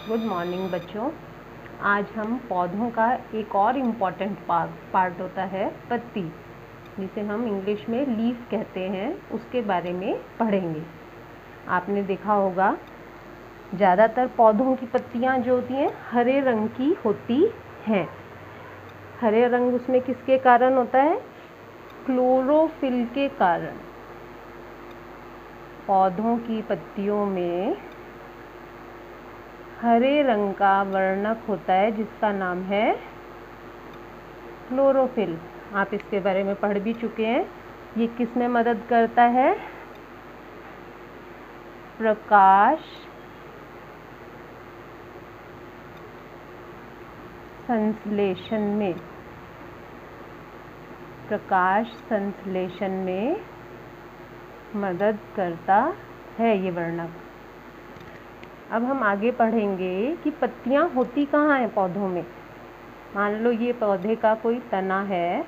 Good morning बच्चों। आज हम पौधों का एक और इम्पॉर्टेंट पार्ट होता है पत्ती, जिसे हम इंग्लिश में लीफ कहते हैं, उसके बारे में पढ़ेंगे। आपने देखा होगा ज़्यादातर पौधों की पत्तियां जो होती हैं हरे रंग की होती हैं। हरे रंग उसमें किसके कारण होता है? क्लोरोफिल के कारण। पौधों की पत्तियों में हरे रंग का वर्णक होता है जिसका नाम है क्लोरोफिल। आप इसके बारे में पढ़ भी चुके हैं। ये किस में मदद करता है? प्रकाश संश्लेषण में। प्रकाश संश्लेषण में मदद करता है ये वर्णक। अब हम आगे पढ़ेंगे कि पत्तियां होती कहाँ हैं पौधों में। मान लो ये पौधे का कोई तना है,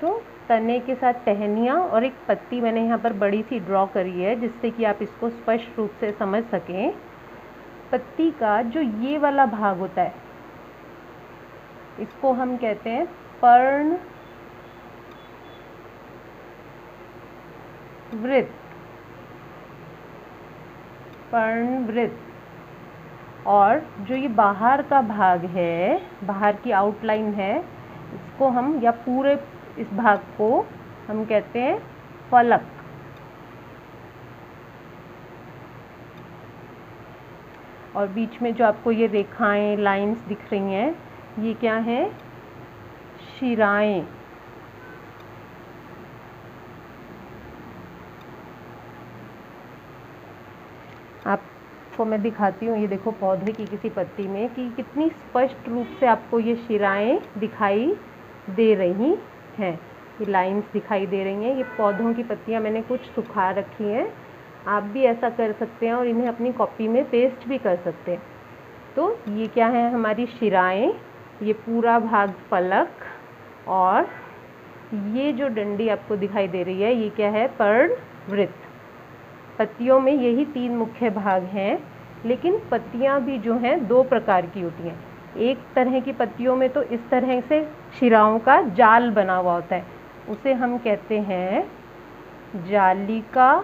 तो तने के साथ टहनियाँ और एक पत्ती मैंने यहाँ पर बड़ी सी ड्रॉ करी है, जिससे कि आप इसको स्पष्ट रूप से समझ सकें। पत्ती का जो ये वाला भाग होता है, इसको हम कहते हैं पर्णवृत्त। पर्णवृत्त। और जो ये बाहर का भाग है, बाहर की आउटलाइन है, इसको हम, या पूरे इस भाग को हम कहते हैं फलक। और बीच में जो आपको ये रेखाएं, लाइंस दिख रही हैं, ये क्या हैं? शिराएं। आपको मैं दिखाती हूँ, ये देखो पौधे की किसी पत्ती में कि कितनी स्पष्ट रूप से आपको ये शिराएं दिखाई दे रही हैं। ये लाइंस दिखाई दे रही हैं। ये पौधों की पत्तियां मैंने कुछ सुखा रखी हैं। आप भी ऐसा कर सकते हैं और इन्हें अपनी कॉपी में पेस्ट भी कर सकते हैं। तो ये क्या है? हमारी शिराएं। ये पूरा भाग फलक, और ये जो डंडी आपको दिखाई दे रही है, ये क्या है? पर्णवृत्त। पत्तियों में यही 3 मुख्य भाग हैं, लेकिन पत्तियां भी जो हैं 2 प्रकार की होती हैं। एक तरह की पत्तियों में तो इस तरह से शिराओं का जाल बना हुआ होता है, उसे हम कहते हैं जालिका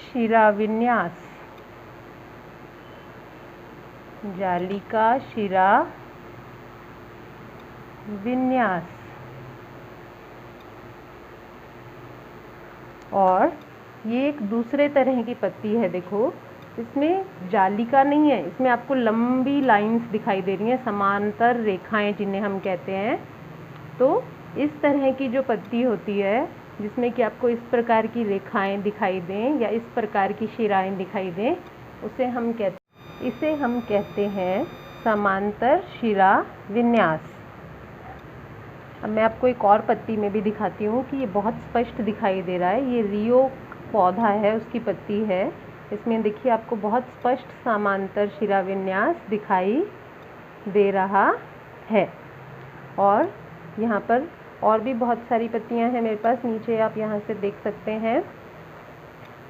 शिरा विन्यास। जालिका शिरा विन्यास। और ये एक दूसरे तरह की पत्ती है। देखो, इसमें जालिका नहीं है, इसमें आपको लंबी लाइंस दिखाई दे रही हैं, समांतर रेखाएं जिन्हें हम कहते हैं। तो इस तरह की जो पत्ती होती है, जिसमें कि आपको इस प्रकार की रेखाएं दिखाई दें या इस प्रकार की शिराएं दिखाई दें, इसे हम कहते हैं समांतर शिरा विन्यास। अब मैं आपको एक और पत्ती में भी दिखाती हूँ कि ये बहुत स्पष्ट दिखाई दे रहा है। ये रियो पौधा है, उसकी पत्ती है। इसमें देखिए आपको बहुत स्पष्ट समांतर शिरा विन्यास दिखाई दे रहा है। और यहाँ पर और भी बहुत सारी पत्तियाँ हैं मेरे पास, नीचे आप यहाँ से देख सकते हैं।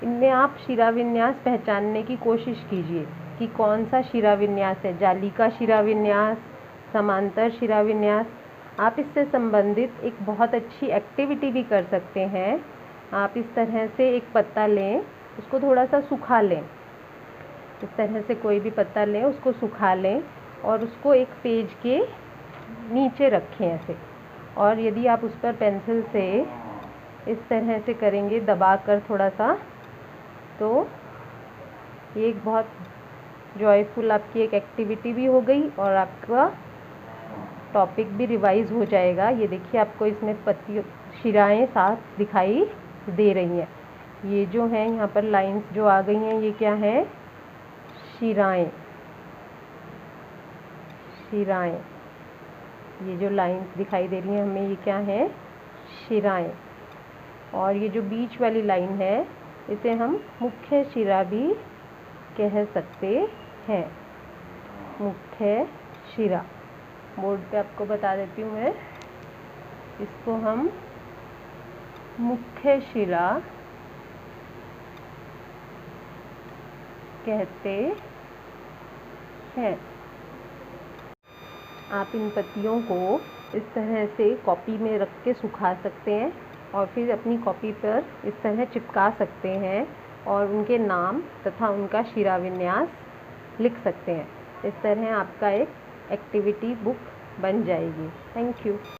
इनमें आप शिरा विन्यास पहचानने की कोशिश कीजिए कि कौन सा शिरा विन्यास है। जालिका शिरा विन्यास, समांतर शिरा विन्यास। आप इससे संबंधित एक बहुत अच्छी एक्टिविटी भी कर सकते हैं। आप इस तरह से एक पत्ता लें, उसको थोड़ा सा सुखा लें। इस तरह से कोई भी पत्ता लें, उसको सुखा लें और उसको एक पेज के नीचे रखें ऐसे। और यदि आप उस पर पेंसिल से इस तरह से करेंगे, दबाकर थोड़ा सा, तो ये एक बहुत जॉयफुल आपकी एक एक्टिविटी भी हो गई और आपका टॉपिक भी रिवाइज हो जाएगा। ये देखिए आपको इसमें पत्ती शिराएं साफ दिखाई दे रही हैं। ये जो हैं यहाँ पर लाइंस जो आ गई हैं, ये क्या हैं? शिराएं। शिराएं। ये जो लाइंस दिखाई दे रही हैं हमें, ये क्या हैं? शिराएं। और ये जो बीच वाली लाइन है, इसे हम मुख्य शिरा भी कह सकते हैं। मुख्य शिरा। बोर्ड पे आपको बता देती हूँ मैं। इसको हम मुख्य शिरा कहते हैं। आप इन पत्तियों को इस तरह से कॉपी में रख के सुखा सकते हैं और फिर अपनी कॉपी पर इस तरह चिपका सकते हैं और उनके नाम तथा उनका शिरा विन्यास लिख सकते हैं। इस तरह आपका एक एक्टिविटी बुक बन जाएगी। Thank you.